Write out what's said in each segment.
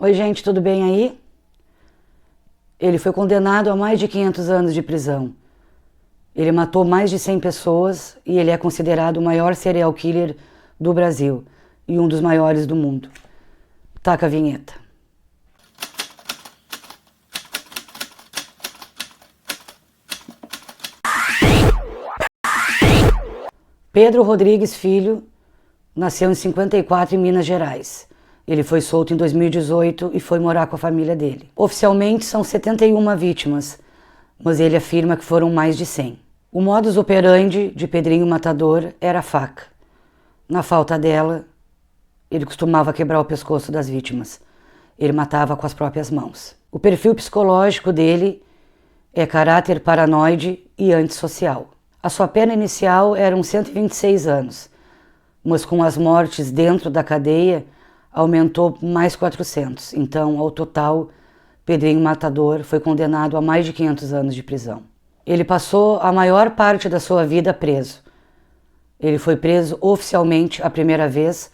Oi, gente, tudo bem aí? Ele foi condenado a mais de 500 anos de prisão. Ele matou mais de 100 pessoas e ele é considerado o maior serial killer do Brasil e um dos maiores do mundo. Taca a vinheta. Pedro Rodrigues Filho nasceu em 54 em Minas Gerais. Ele foi solto em 2018 e foi morar com a família dele. Oficialmente são 71 vítimas, mas ele afirma que foram mais de 100. O modus operandi de Pedrinho Matador era a faca. Na falta dela, ele costumava quebrar o pescoço das vítimas. Ele matava com as próprias mãos. O perfil psicológico dele é caráter paranoide e antissocial. A sua pena inicial eram 126 anos, mas com as mortes dentro da cadeia, aumentou mais 400. Então, ao total, Pedrinho Matador foi condenado a mais de 500 anos de prisão. Ele passou a maior parte da sua vida preso. Ele foi preso oficialmente a primeira vez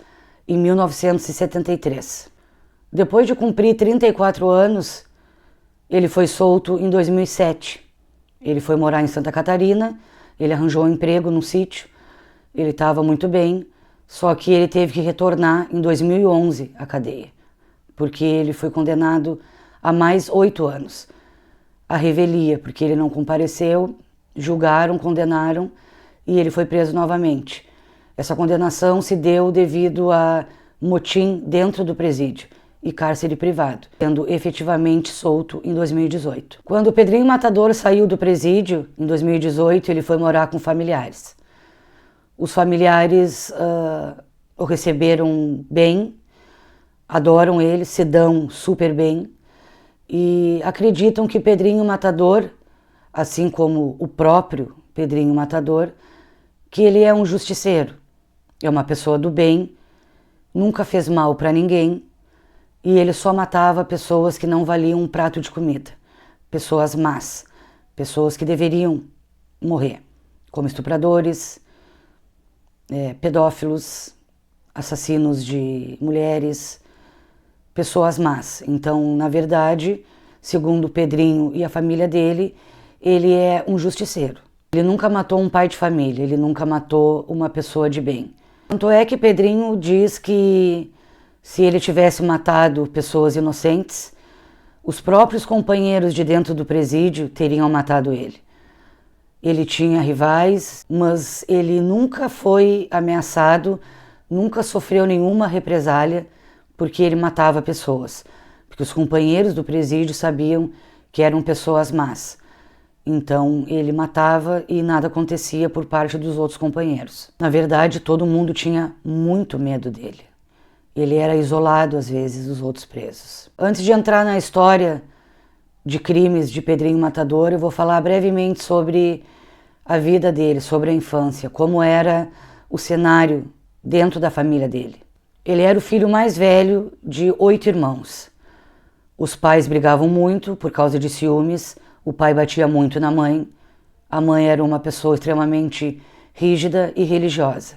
em 1973. Depois de cumprir 34 anos, ele foi solto em 2007. Ele foi morar em Santa Catarina, ele arranjou um emprego num sítio, ele estava muito bem, só que ele teve que retornar em 2011 à cadeia, porque ele foi condenado a mais 8 anos. A revelia, porque ele não compareceu, julgaram, condenaram e ele foi preso novamente. Essa condenação se deu devido a motim dentro do presídio e cárcere privado, sendo efetivamente solto em 2018. Quando o Pedrinho Matador saiu do presídio, em 2018, ele foi morar com familiares. Os familiares o receberam bem, adoram ele, se dão super bem e acreditam que Pedrinho Matador, assim como o próprio Pedrinho Matador, que ele é um justiceiro, é uma pessoa do bem, nunca fez mal para ninguém e ele só matava pessoas que não valiam um prato de comida, pessoas más, pessoas que deveriam morrer, como estupradores, pedófilos, assassinos de mulheres, pessoas más. Então, na verdade, segundo o Pedrinho e a família dele, ele é um justiceiro. Ele nunca matou um pai de família, ele nunca matou uma pessoa de bem. Tanto é que Pedrinho diz que se ele tivesse matado pessoas inocentes, os próprios companheiros de dentro do presídio teriam matado ele. Ele tinha rivais, mas ele nunca foi ameaçado, nunca sofreu nenhuma represália porque ele matava pessoas. Porque os companheiros do presídio sabiam que eram pessoas más. Então ele matava e nada acontecia por parte dos outros companheiros. Na verdade, todo mundo tinha muito medo dele. Ele era isolado às vezes dos outros presos. Antes de entrar na história de crimes de Pedrinho Matador, eu vou falar brevemente sobre a vida dele, sobre a infância, como era o cenário dentro da família dele. Ele era o filho mais velho de 8 irmãos. Os pais brigavam muito por causa de ciúmes, o pai batia muito na mãe, a mãe era uma pessoa extremamente rígida e religiosa.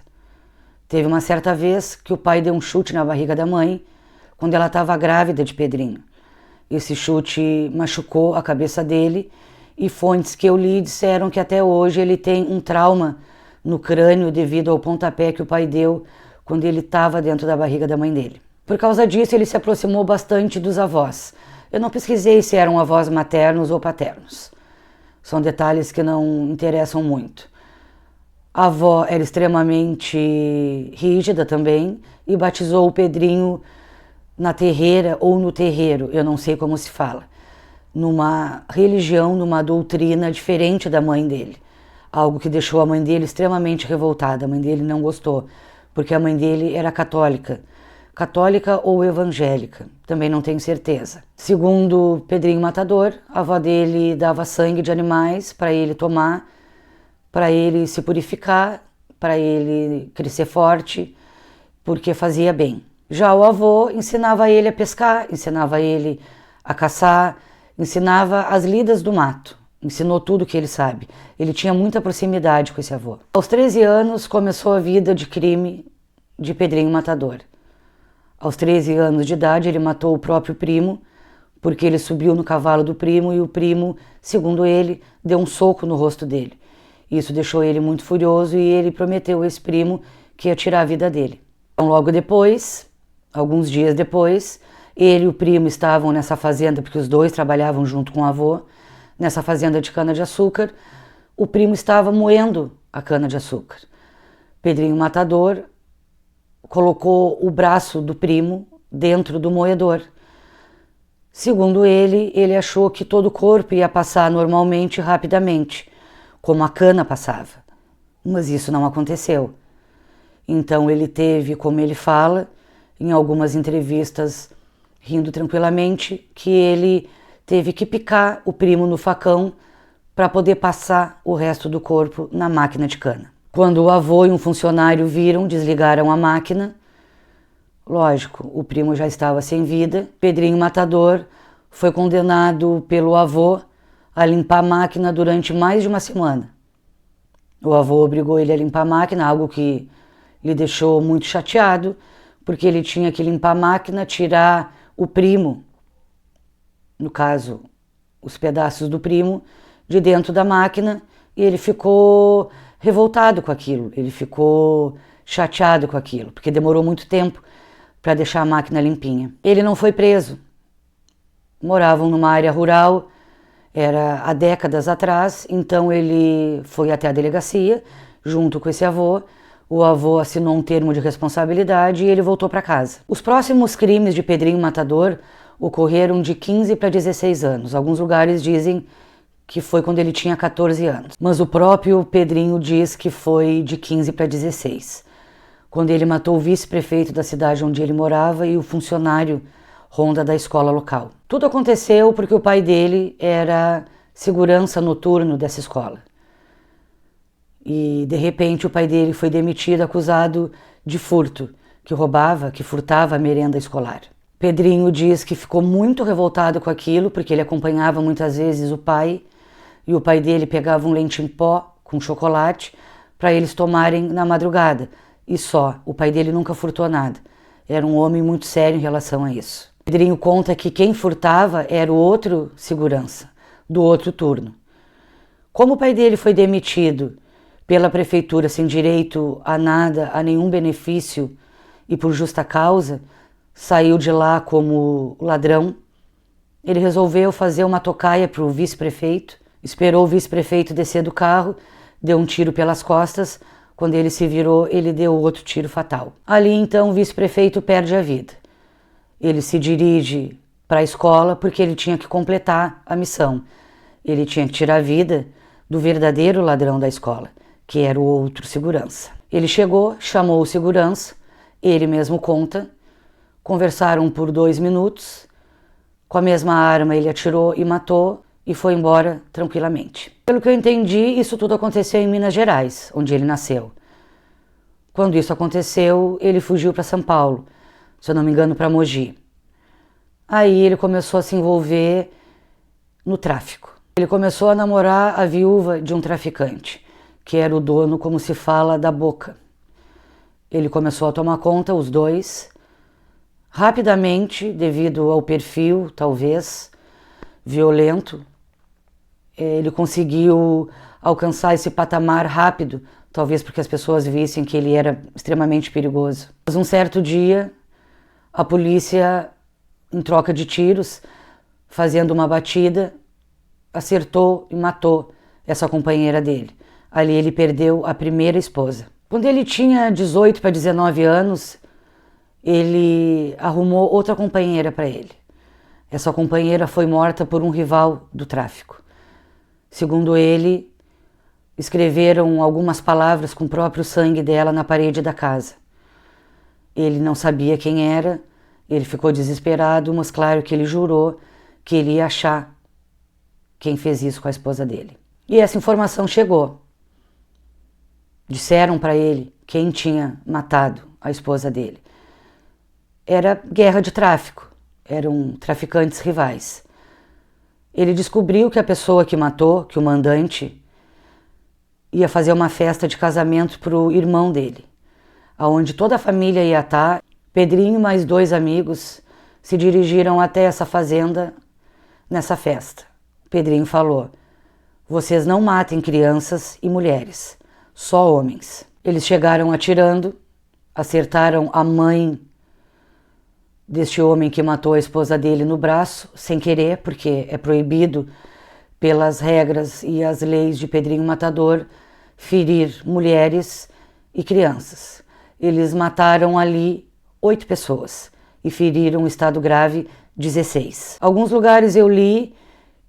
Teve uma certa vez que o pai deu um chute na barriga da mãe quando ela estava grávida de Pedrinho. Esse chute machucou a cabeça dele e fontes que eu li disseram que até hoje ele tem um trauma no crânio devido ao pontapé que o pai deu quando ele estava dentro da barriga da mãe dele. Por causa disso, ele se aproximou bastante dos avós. Eu não pesquisei se eram avós maternos ou paternos. São detalhes que não interessam muito. A avó era extremamente rígida também e batizou o Pedrinho na terreira ou no terreiro, eu não sei como se fala, numa religião, numa doutrina diferente da mãe dele. Algo que deixou a mãe dele extremamente revoltada. A mãe dele não gostou, porque a mãe dele era católica. Católica ou evangélica, também não tenho certeza. Segundo Pedrinho Matador, a avó dele dava sangue de animais para ele tomar, para ele se purificar, para ele crescer forte, porque fazia bem. Já o avô ensinava ele a pescar, ensinava ele a caçar, ensinava as lidas do mato, ensinou tudo o que ele sabe. Ele tinha muita proximidade com esse avô. Aos 13 anos começou a vida de crime de Pedrinho Matador. Aos 13 anos de idade, ele matou o próprio primo, porque ele subiu no cavalo do primo e o primo, segundo ele, deu um soco no rosto dele. Isso deixou ele muito furioso e ele prometeu a esse primo que ia tirar a vida dele. Então, logo depois, alguns dias depois, ele e o primo estavam nessa fazenda, porque os dois trabalhavam junto com o avô, nessa fazenda de cana-de-açúcar. O primo estava moendo a cana-de-açúcar. Pedrinho Matador colocou o braço do primo dentro do moedor. Segundo ele achou que todo o corpo ia passar normalmente, rapidamente, como a cana passava. Mas isso não aconteceu. Então ele teve, como ele fala, em algumas entrevistas, rindo tranquilamente, que ele teve que picar o primo no facão para poder passar o resto do corpo na máquina de cana. Quando o avô e um funcionário viram, desligaram a máquina. Lógico, o primo já estava sem vida. Pedrinho Matador foi condenado pelo avô a limpar a máquina durante mais de uma semana. O avô obrigou ele a limpar a máquina, algo que lhe deixou muito chateado, porque ele tinha que limpar a máquina, tirar o primo, no caso, os pedaços do primo, de dentro da máquina, e ele ficou revoltado com aquilo, ele ficou chateado com aquilo, porque demorou muito tempo para deixar a máquina limpinha. Ele não foi preso. Moravam numa área rural, era há décadas atrás, então ele foi até a delegacia, junto com esse avô. O avô assinou um termo de responsabilidade e ele voltou para casa. Os próximos crimes de Pedrinho Matador ocorreram de 15 para 16 anos. Alguns lugares dizem que foi quando ele tinha 14 anos, mas o próprio Pedrinho diz que foi de 15 para 16, quando ele matou o vice-prefeito da cidade onde ele morava e o funcionário ronda da escola local. Tudo aconteceu porque o pai dele era segurança noturno dessa escola. E, de repente, o pai dele foi demitido, acusado de furto, que furtava a merenda escolar. Pedrinho diz que ficou muito revoltado com aquilo, porque ele acompanhava muitas vezes o pai, e o pai dele pegava um leite em pó com chocolate para eles tomarem na madrugada. E só, o pai dele nunca furtou nada. Era um homem muito sério em relação a isso. Pedrinho conta que quem furtava era o outro segurança, do outro turno. Como o pai dele foi demitido pela prefeitura sem direito a nada, a nenhum benefício e por justa causa, saiu de lá como ladrão, ele resolveu fazer uma tocaia para o vice-prefeito, esperou o vice-prefeito descer do carro, deu um tiro pelas costas. Quando ele se virou, ele deu outro tiro fatal. Ali, então, o vice-prefeito perde a vida. Ele se dirige para a escola porque ele tinha que completar a missão. Ele tinha que tirar a vida do verdadeiro ladrão da escola, que era o outro segurança. Ele chegou, chamou o segurança, ele mesmo conta, conversaram por 2 minutos, com a mesma arma ele atirou e matou e foi embora tranquilamente. Pelo que eu entendi, isso tudo aconteceu em Minas Gerais, onde ele nasceu. Quando isso aconteceu, ele fugiu para São Paulo, se eu não me engano, para Mogi. Aí ele começou a se envolver no tráfico. Ele começou a namorar a viúva de um traficante, que era o dono, como se fala, da boca. Ele começou a tomar conta, os dois. Rapidamente, devido ao perfil, talvez, violento, ele conseguiu alcançar esse patamar rápido, talvez porque as pessoas vissem que ele era extremamente perigoso. Mas um certo dia, a polícia, em troca de tiros, fazendo uma batida, acertou e matou essa companheira dele. Ali ele perdeu a primeira esposa. Quando ele tinha 18 para 19 anos, ele arrumou outra companheira para ele. Essa companheira foi morta por um rival do tráfico. Segundo ele, escreveram algumas palavras com o próprio sangue dela na parede da casa. Ele não sabia quem era, ele ficou desesperado, mas claro que ele jurou que ele ia achar quem fez isso com a esposa dele. E essa informação chegou. Disseram para ele quem tinha matado a esposa dele. Era guerra de tráfico, eram traficantes rivais. Ele descobriu que a pessoa que matou, que o mandante, ia fazer uma festa de casamento para o irmão dele, onde toda a família ia estar Pedrinho e mais 2 amigos se dirigiram até essa fazenda nessa festa. Pedrinho falou: vocês não matem crianças e mulheres, só homens. Eles chegaram atirando, acertaram a mãe deste homem que matou a esposa dele no braço, sem querer, porque é proibido pelas regras e as leis de Pedrinho Matador ferir mulheres e crianças. Eles mataram ali 8 pessoas e feriram em estado grave 16. Alguns lugares eu li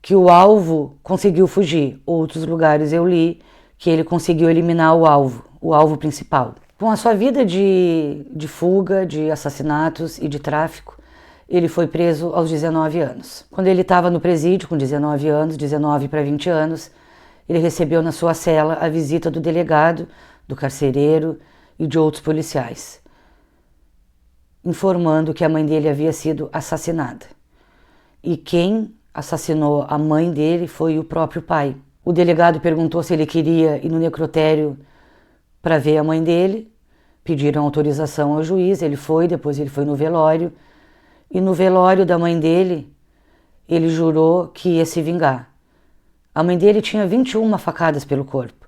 que o alvo conseguiu fugir, outros lugares eu li que ele conseguiu eliminar o alvo principal. Com a sua vida de fuga, de assassinatos e de tráfico, ele foi preso aos 19 anos. Quando ele estava no presídio, com 19 anos, 19 para 20 anos, ele recebeu na sua cela a visita do delegado, do carcereiro e de outros policiais, informando que a mãe dele havia sido assassinada. E quem assassinou a mãe dele foi o próprio pai. O delegado perguntou se ele queria ir no necrotério para ver a mãe dele. Pediram autorização ao juiz, ele foi, depois ele foi no velório. E no velório da mãe dele, ele jurou que ia se vingar. A mãe dele tinha 21 facadas pelo corpo.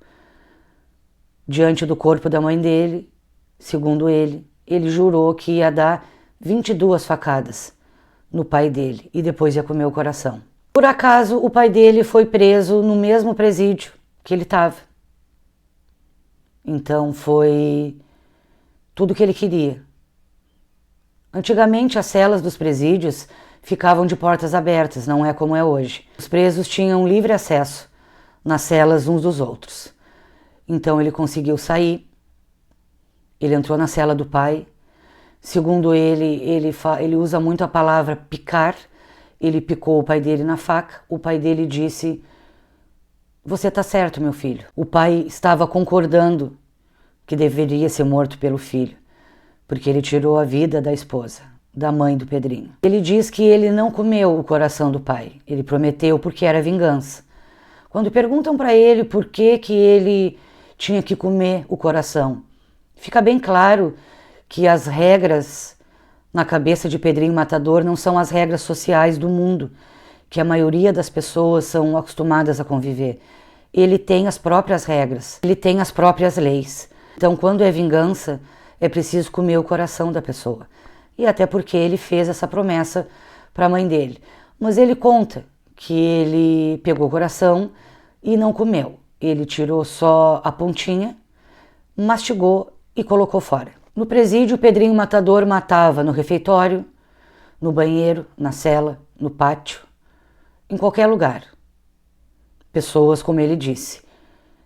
Diante do corpo da mãe dele, segundo ele jurou que ia dar 22 facadas no pai dele e depois ia comer o coração. Por acaso, o pai dele foi preso no mesmo presídio que ele estava. Então foi tudo o que ele queria. Antigamente as celas dos presídios ficavam de portas abertas, não é como é hoje. Os presos tinham livre acesso nas celas uns dos outros. Então ele conseguiu sair, ele entrou na cela do pai. Segundo ele usa muito a palavra picar. Ele picou o pai dele na faca. O pai dele disse: você está certo, meu filho. O pai estava concordando que deveria ser morto pelo filho, porque ele tirou a vida da esposa, da mãe do Pedrinho. Ele diz que ele não comeu o coração do pai. Ele prometeu porque era vingança. Quando perguntam para ele por que ele tinha que comer o coração, fica bem claro que as regras na cabeça de Pedrinho Matador não são as regras sociais do mundo, que a maioria das pessoas são acostumadas a conviver. Ele tem as próprias regras, ele tem as próprias leis. Então, quando é vingança, é preciso comer o coração da pessoa. E até porque ele fez essa promessa para a mãe dele. Mas ele conta que ele pegou o coração e não comeu. Ele tirou só a pontinha, mastigou e colocou fora. No presídio, o Pedrinho Matador matava no refeitório, no banheiro, na cela, no pátio, em qualquer lugar. Pessoas, como ele disse,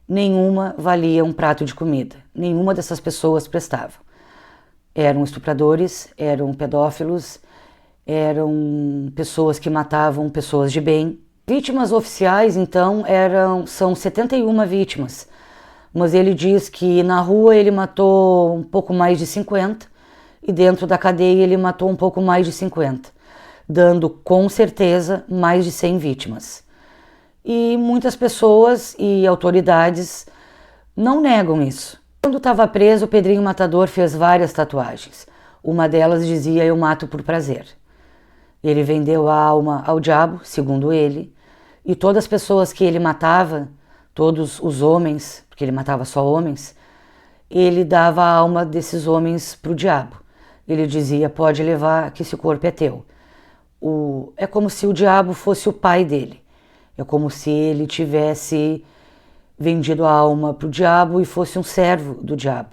nenhuma valia um prato de comida. Nenhuma dessas pessoas prestava. Eram estupradores, eram pedófilos, eram pessoas que matavam pessoas de bem. Vítimas oficiais, então, são 71 vítimas. Mas ele diz que na rua ele matou um pouco mais de 50 e dentro da cadeia ele matou um pouco mais de 50, dando com certeza mais de 100 vítimas. E muitas pessoas e autoridades não negam isso. Quando estava preso, o Pedrinho Matador fez várias tatuagens. Uma delas dizia: eu mato por prazer. Ele vendeu a alma ao diabo, segundo ele, e todas as pessoas que ele matava, todos os homens, porque ele matava só homens, ele dava a alma desses homens para o diabo. Ele dizia: pode levar, que esse corpo é teu. É como se o diabo fosse o pai dele. É como se ele tivesse vendido a alma para o diabo e fosse um servo do diabo.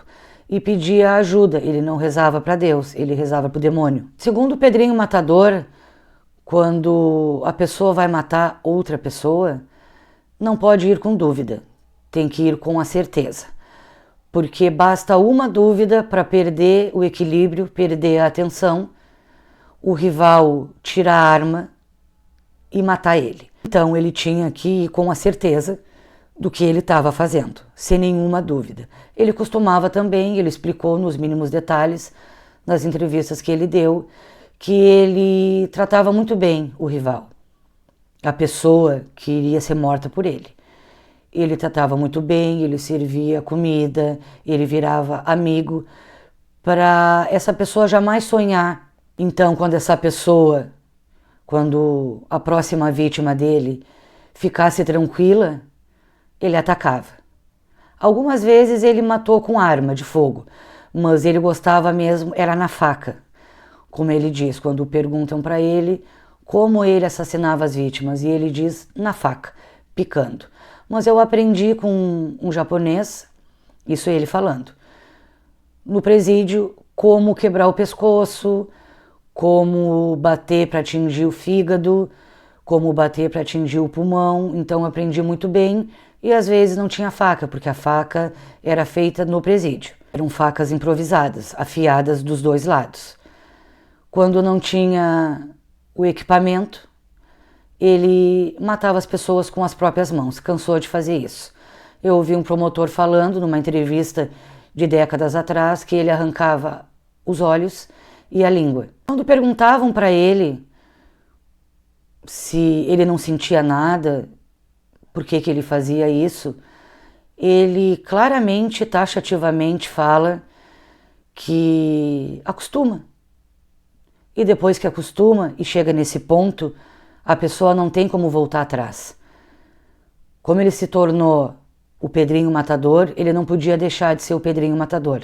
E pedia ajuda, ele não rezava para Deus, ele rezava para o demônio. Segundo Pedrinho Matador, quando a pessoa vai matar outra pessoa, não pode ir com dúvida, tem que ir com a certeza. Porque basta uma dúvida para perder o equilíbrio, perder a atenção, o rival tirar a arma e matar ele. Então ele tinha que ir com a certeza do que ele estava fazendo, sem nenhuma dúvida. Ele costumava também, ele explicou nos mínimos detalhes, nas entrevistas que ele deu, que ele tratava muito bem o rival, a pessoa que iria ser morta por ele. Ele tratava muito bem, ele servia comida, ele virava amigo, para essa pessoa jamais sonhar. Então, quando a próxima vítima dele ficasse tranquila, ele atacava. Algumas vezes ele matou com arma de fogo, mas ele gostava mesmo, era na faca. Como ele diz, quando perguntam para ele como ele assassinava as vítimas, e ele diz na faca, picando. Mas eu aprendi com um japonês, isso é ele falando, no presídio, como quebrar o pescoço, como bater para atingir o fígado, como bater para atingir o pulmão. Então eu aprendi muito bem e às vezes não tinha faca, porque a faca era feita no presídio. Eram facas improvisadas, afiadas dos dois lados. Quando não tinha o equipamento, ele matava as pessoas com as próprias mãos, cansou de fazer isso. Eu ouvi um promotor falando numa entrevista de décadas atrás que ele arrancava os olhos e a língua. Quando perguntavam para ele se ele não sentia nada, por que ele fazia isso, ele claramente, taxativamente fala que acostuma. E depois que acostuma e chega nesse ponto, a pessoa não tem como voltar atrás. Como ele se tornou o Pedrinho Matador, ele não podia deixar de ser o Pedrinho Matador.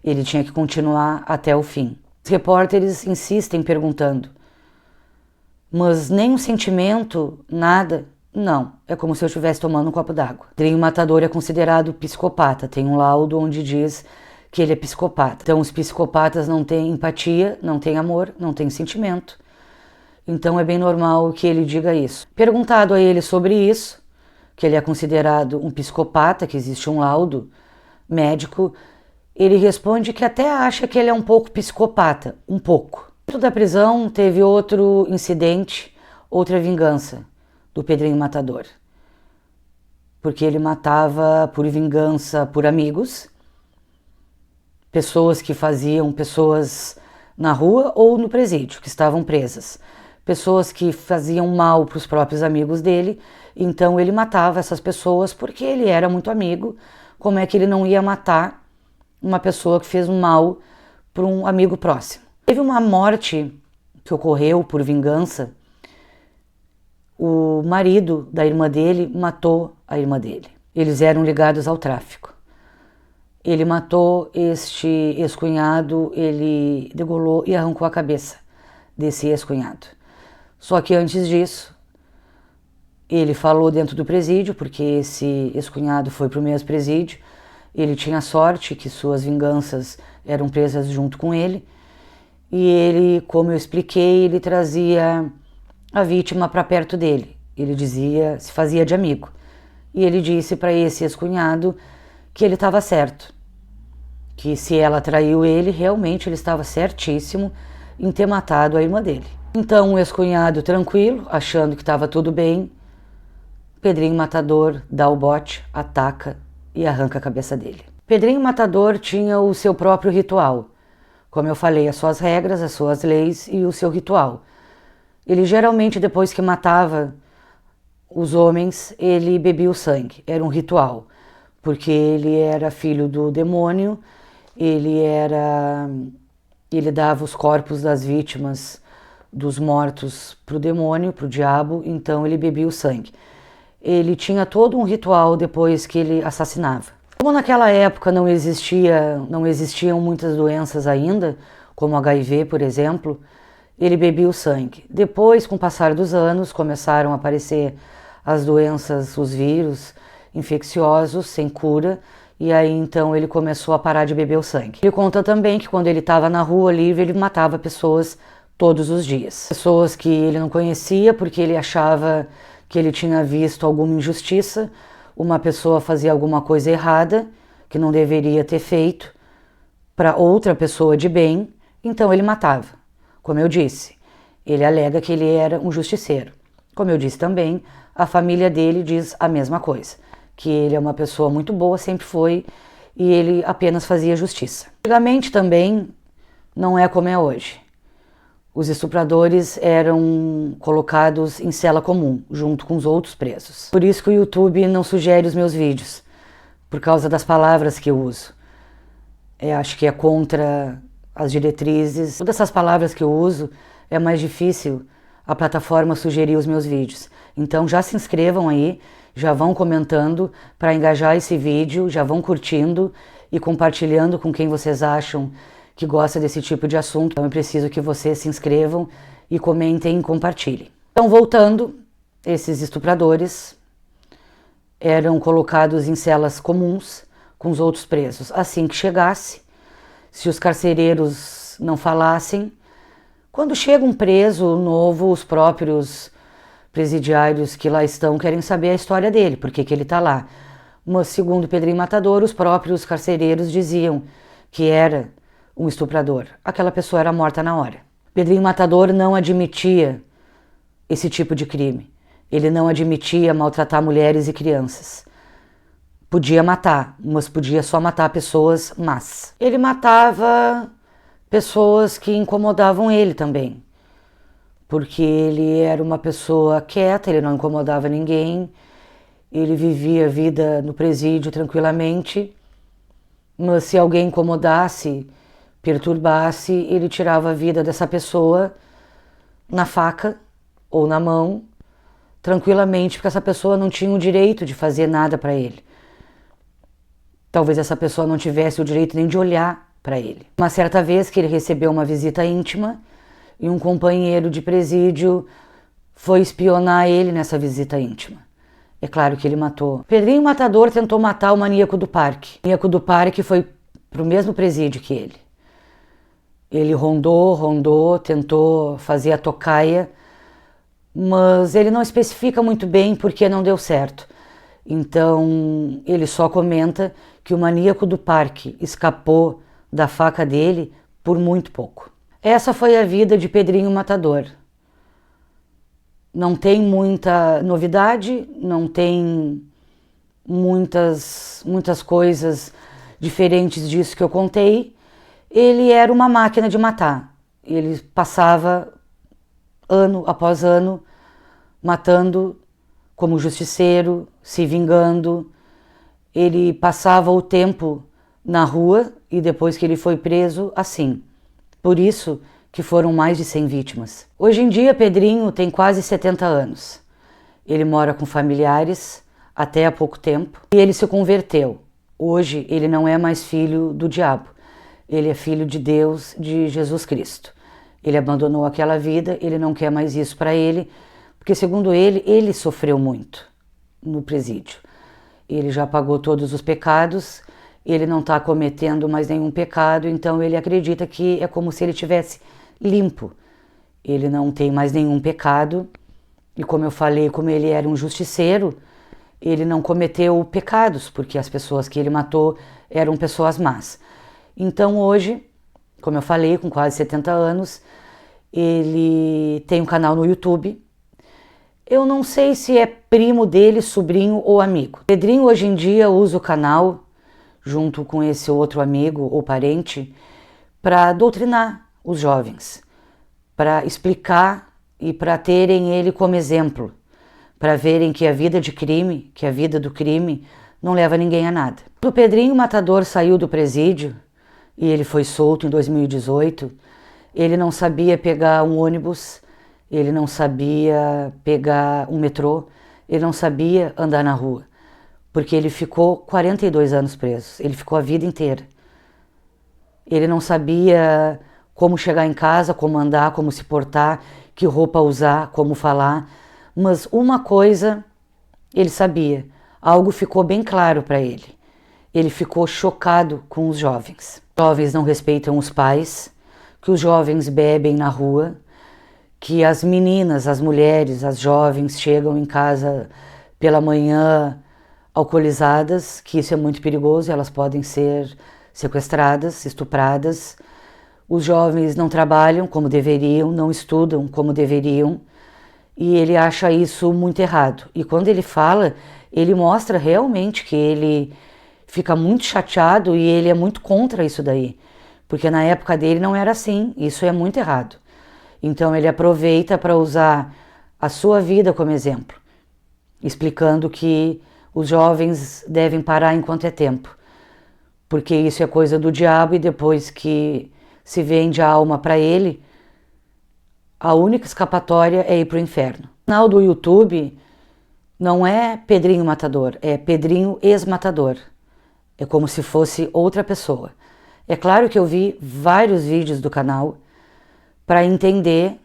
Ele tinha que continuar até o fim. Os repórteres insistem perguntando, mas nem um sentimento, nada? Não, é como se eu estivesse tomando um copo d'água. Pedrinho Matador é considerado psicopata, tem um laudo onde diz que ele é psicopata. Então os psicopatas não têm empatia, não têm amor, não têm sentimento. Então é bem normal que ele diga isso. Perguntado a ele sobre isso, que ele é considerado um psicopata, que existe um laudo médico, ele responde que até acha que ele é um pouco psicopata, um pouco. Dentro da prisão teve outro incidente, outra vingança do Pedrinho Matador. Porque ele matava por vingança por amigos, pessoas na rua ou no presídio, que estavam presas. Pessoas que faziam mal para os próprios amigos dele, então ele matava essas pessoas porque ele era muito amigo. Como é que ele não ia matar uma pessoa que fez um mal para um amigo próximo? Teve uma morte que ocorreu por vingança. O marido da irmã dele matou a irmã dele. Eles eram ligados ao tráfico. Ele matou este ex-cunhado, ele degolou e arrancou a cabeça desse ex-cunhado. Só que antes disso, ele falou dentro do presídio, porque esse ex-cunhado foi para o mesmo presídio. Ele tinha sorte que suas vinganças eram presas junto com ele. E ele, como eu expliquei, ele trazia a vítima para perto dele. Ele dizia, se fazia de amigo. E ele disse para esse ex-cunhado que ele estava certo. Que se ela traiu ele, realmente ele estava certíssimo em ter matado a irmã dele. Então o ex-cunhado, tranquilo, achando que estava tudo bem, Pedrinho Matador dá o bote, ataca e arranca a cabeça dele. Pedrinho Matador tinha o seu próprio ritual. Como eu falei, as suas regras, as suas leis e o seu ritual. Ele geralmente, depois que matava os homens, ele bebia o sangue. Era um ritual, porque ele era filho do demônio, ele dava os corpos das vítimas, dos mortos, para o demônio, para o diabo, então ele bebia o sangue. Ele tinha todo um ritual depois que ele assassinava. Como naquela época não existiam muitas doenças ainda, como HIV, por exemplo, ele bebia o sangue. Depois, com o passar dos anos, começaram a aparecer as doenças, os vírus infecciosos, sem cura, e aí então ele começou a parar de beber o sangue. Ele conta também que quando ele estava na rua livre, ele matava pessoas todos os dias. Pessoas que ele não conhecia porque ele achava que ele tinha visto alguma injustiça, uma pessoa fazia alguma coisa errada, que não deveria ter feito, para outra pessoa de bem, então ele matava. Como eu disse, ele alega que ele era um justiceiro. Como eu disse também, a família dele diz a mesma coisa, que ele é uma pessoa muito boa, sempre foi, e ele apenas fazia justiça. Antigamente também não é como é hoje. Os estupradores eram colocados em cela comum, junto com os outros presos. Por isso que o YouTube não sugere os meus vídeos, por causa das palavras que eu uso. acho que é contra as diretrizes. Todas essas palavras que eu uso, é mais difícil a plataforma sugerir os meus vídeos. Então já se inscrevam aí, já vão comentando para engajar esse vídeo, já vão curtindo e compartilhando com quem vocês acham que gosta desse tipo de assunto. Então eu preciso que vocês se inscrevam e comentem e compartilhem. Então, voltando, esses estupradores eram colocados em celas comuns com os outros presos. Assim que chegasse, se os carcereiros não falassem, quando chega um preso novo, os próprios presidiários que lá estão querem saber a história dele, por que ele está lá. Mas, segundo Pedrinho Matador, os próprios carcereiros diziam que era um estuprador. Aquela pessoa era morta na hora. Pedrinho Matador não admitia esse tipo de crime. Ele não admitia maltratar mulheres e crianças. Podia matar, mas podia só matar pessoas más. Ele matava pessoas que incomodavam ele também, porque ele era uma pessoa quieta, ele não incomodava ninguém, ele vivia a vida no presídio tranquilamente, mas se alguém incomodasse, perturbasse, ele tirava a vida dessa pessoa na faca ou na mão, tranquilamente, porque essa pessoa não tinha o direito de fazer nada para ele. Talvez essa pessoa não tivesse o direito nem de olhar para ele. Uma certa vez que ele recebeu uma visita íntima e um companheiro de presídio foi espionar ele nessa visita íntima. É claro que ele matou. Pedrinho Matador tentou matar o maníaco do parque. O maníaco do parque foi para o mesmo presídio que ele. Ele rondou, tentou fazer a tocaia, mas ele não especifica muito bem porque não deu certo. Então, ele só comenta que o maníaco do parque escapou da faca dele por muito pouco. Essa foi a vida de Pedrinho Matador. Não tem muita novidade, não tem muitas coisas diferentes disso que eu contei. Ele era uma máquina de matar. Ele passava ano após ano matando como justiceiro, se vingando. Ele passava o tempo na rua e depois que ele foi preso, assim. Por isso que foram mais de 100 vítimas. Hoje em dia, Pedrinho tem quase 70 anos. Ele mora com familiares até há pouco tempo e ele se converteu. Hoje ele não é mais filho do diabo. Ele é filho de Deus, de Jesus Cristo. Ele abandonou aquela vida, ele não quer mais isso para ele, porque segundo ele sofreu muito no presídio. Ele já pagou todos os pecados, ele não está cometendo mais nenhum pecado, então ele acredita que é como se ele tivesse limpo. Ele não tem mais nenhum pecado, e como eu falei, como ele era um justiceiro, ele não cometeu pecados, porque as pessoas que ele matou eram pessoas más. Então hoje, como eu falei, com quase 70 anos, ele tem um canal no YouTube. Eu não sei se é primo dele, sobrinho ou amigo. Pedrinho hoje em dia usa o canal, junto com esse outro amigo ou parente, para doutrinar os jovens, para explicar e para terem ele como exemplo, para verem que a vida de crime, que a vida do crime não leva ninguém a nada. O Pedrinho Matador saiu do presídio e ele foi solto em 2018, ele não sabia pegar um ônibus, ele não sabia pegar um metrô, ele não sabia andar na rua, porque ele ficou 42 anos preso, ele ficou a vida inteira. Ele não sabia como chegar em casa, como andar, como se portar, que roupa usar, como falar, mas uma coisa ele sabia, algo ficou bem claro para ele. Ele ficou chocado com os jovens. Os jovens não respeitam os pais, que os jovens bebem na rua, que as meninas, as mulheres, as jovens chegam em casa pela manhã alcoolizadas, que isso é muito perigoso, elas podem ser sequestradas, estupradas. Os jovens não trabalham como deveriam, não estudam como deveriam, e ele acha isso muito errado. E quando ele fala, ele mostra realmente que ele fica muito chateado e ele é muito contra isso daí, porque na época dele não era assim, isso é muito errado. Então ele aproveita para usar a sua vida como exemplo, explicando que os jovens devem parar enquanto é tempo, porque isso é coisa do diabo e depois que se vende a alma para ele, a única escapatória é ir para o inferno. O canal do YouTube não é Pedrinho Matador, é Pedrinho Ex-Matador. É como se fosse outra pessoa. É claro que eu vi vários vídeos do canal para entender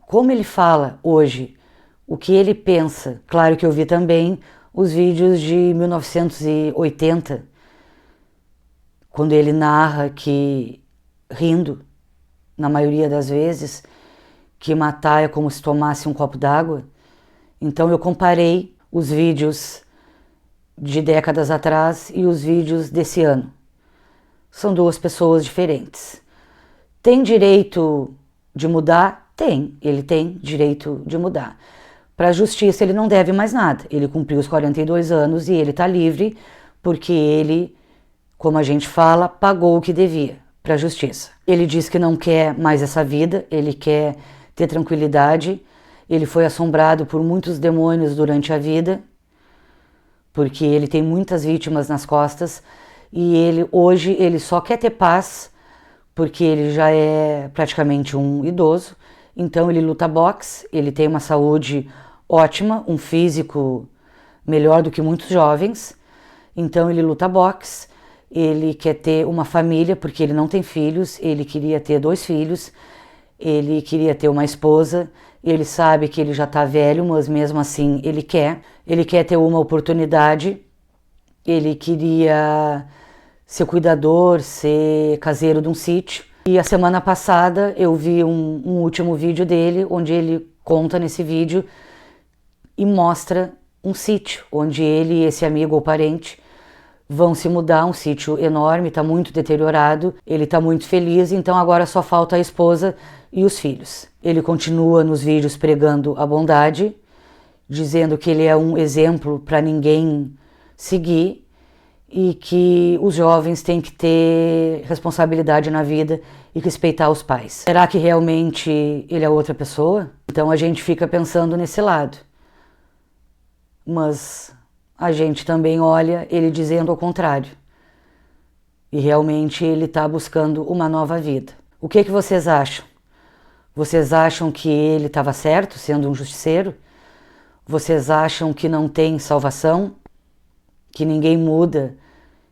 como ele fala hoje, o que ele pensa. Claro que eu vi também os vídeos de 1980, quando ele narra que, rindo, na maioria das vezes, que matar é como se tomasse um copo d'água. Então eu comparei os vídeos de décadas atrás e os vídeos desse ano. São duas pessoas diferentes. Tem direito de mudar? Tem, ele tem direito de mudar. Para a justiça ele não deve mais nada. Ele cumpriu os 42 anos e ele está livre porque ele, como a gente fala, pagou o que devia para a justiça. Ele diz que não quer mais essa vida, ele quer ter tranquilidade. Ele foi assombrado por muitos demônios durante a vida, porque ele tem muitas vítimas nas costas e hoje ele só quer ter paz porque ele já é praticamente um idoso. Então ele luta boxe, ele tem uma saúde ótima, um físico melhor do que muitos jovens. Então ele luta boxe, ele quer ter uma família porque ele não tem filhos, ele queria ter 2 filhos, ele queria ter uma esposa, ele sabe que ele já está velho, mas mesmo assim ele quer ter uma oportunidade, ele queria ser cuidador, ser caseiro de um sítio. E a semana passada eu vi um último vídeo dele, onde ele conta nesse vídeo e mostra um sítio, onde ele e esse amigo ou parente vão se mudar, um sítio enorme, está muito deteriorado, ele está muito feliz, então agora só falta a esposa e os filhos. Ele continua nos vídeos pregando a bondade, dizendo que ele é um exemplo para ninguém seguir e que os jovens têm que ter responsabilidade na vida e respeitar os pais. Será que realmente ele é outra pessoa? Então a gente fica pensando nesse lado. Mas a gente também olha ele dizendo ao contrário. E realmente ele está buscando uma nova vida. O que vocês acham? Vocês acham que ele estava certo, sendo um justiceiro? Vocês acham que não tem salvação? Que ninguém muda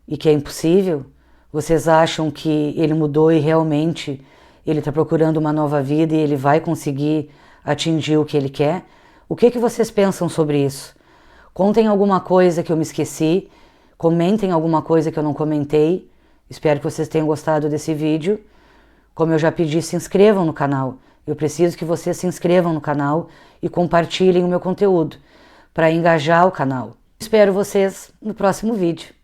e que é impossível? Vocês acham que ele mudou e realmente ele está procurando uma nova vida e ele vai conseguir atingir o que ele quer? O que vocês pensam sobre isso? Contem alguma coisa que eu me esqueci, comentem alguma coisa que eu não comentei. Espero que vocês tenham gostado desse vídeo. Como eu já pedi, se inscrevam no canal. Eu preciso que vocês se inscrevam no canal e compartilhem o meu conteúdo para engajar o canal. Espero vocês no próximo vídeo.